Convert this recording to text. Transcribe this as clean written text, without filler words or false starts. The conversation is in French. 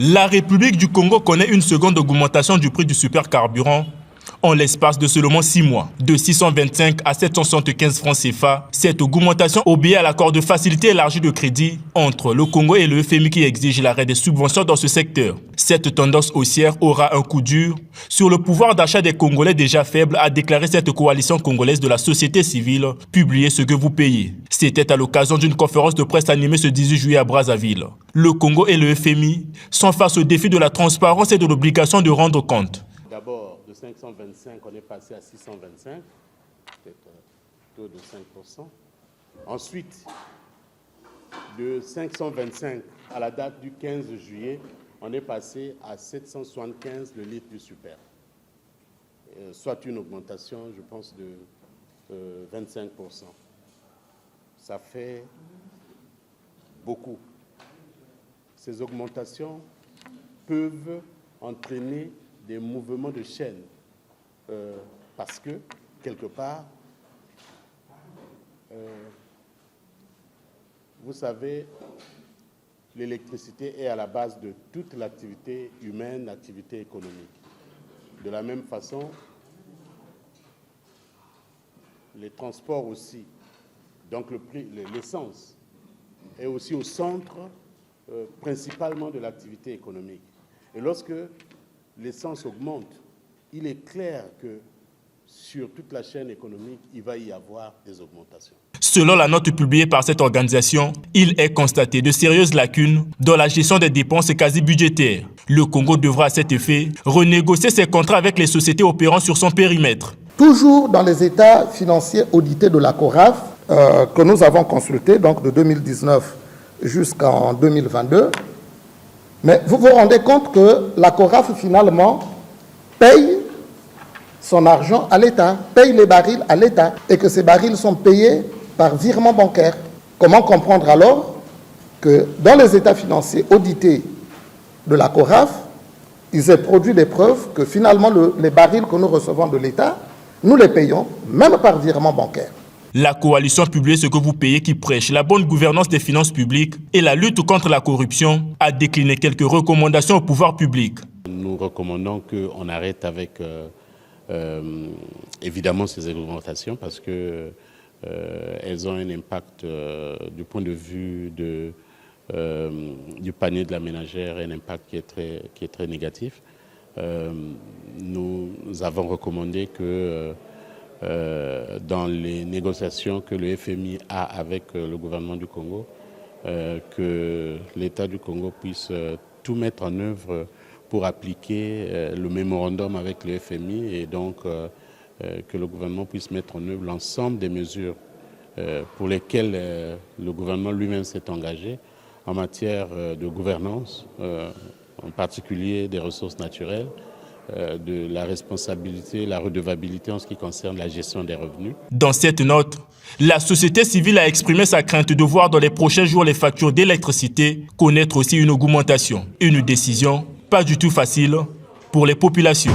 La République du Congo connaît une seconde augmentation du prix du supercarburant en l'espace de seulement 6 mois, de 625 à 775 francs CFA. Cette augmentation obéit à l'accord de facilité élargie de crédit entre le Congo et le FMI qui exige l'arrêt des subventions dans ce secteur. Cette tendance haussière aura un coup dur sur le pouvoir d'achat des Congolais déjà faible, a déclaré cette coalition congolaise de la société civile. Publiez ce que vous payez. C'était à l'occasion d'une conférence de presse animée ce 18 juillet à Brazzaville. Le Congo et le FMI sont face au défi de la transparence et de l'obligation de rendre compte. D'abord, de 525, on est passé à 625, peut-être un taux de 5%. Ensuite, de 525 à la date du 15 juillet, on est passé à 775 le litre du super. Soit une augmentation, je pense, de 25%. Ça fait beaucoup. Ces augmentations peuvent entraîner des mouvements de chaîne, parce que, quelque part, vous savez, l'électricité est à la base de toute l'activité humaine, l'activité économique. De la même façon, les transports aussi, donc le prix, l'essence, est aussi au centre principalement de l'activité économique. Et lorsque l'essence augmente, il est clair que sur toute la chaîne économique, il va y avoir des augmentations. Selon la note publiée par cette organisation, il est constaté de sérieuses lacunes dans la gestion des dépenses quasi-budgétaires. Le Congo devra à cet effet renégocier ses contrats avec les sociétés opérant sur son périmètre. Toujours dans les états financiers audités de la CORAF, que nous avons consultés, donc de 2019 jusqu'en 2022, mais vous vous rendez compte que la CORAF, finalement, paye son argent à l'État, paye les barils à l'État, et que ces barils sont payés par virement bancaire. Comment comprendre alors que dans les états financiers audités de la CORAF, ils aient produit des preuves que finalement les barils que nous recevons de l'État, nous les payons même par virement bancaire. La coalition Publiez ce que vous payez, qui prêche la bonne gouvernance des finances publiques et la lutte contre la corruption, a décliné quelques recommandations au pouvoir public. Nous recommandons qu'on arrête avec évidemment ces augmentations parce que elles ont un impact du point de vue du panier de la ménagère, un impact qui est très négatif. Nous avons recommandé que dans les négociations que le FMI a avec le gouvernement du Congo, que l'État du Congo puisse tout mettre en œuvre pour appliquer le mémorandum avec le FMI et donc que le gouvernement puisse mettre en œuvre l'ensemble des mesures pour lesquelles le gouvernement lui-même s'est engagé en matière de gouvernance, en particulier des ressources naturelles, de la responsabilité, la redevabilité en ce qui concerne la gestion des revenus. Dans cette note, la société civile a exprimé sa crainte de voir dans les prochains jours les factures d'électricité connaître aussi une augmentation. Une décision pas du tout facile pour les populations.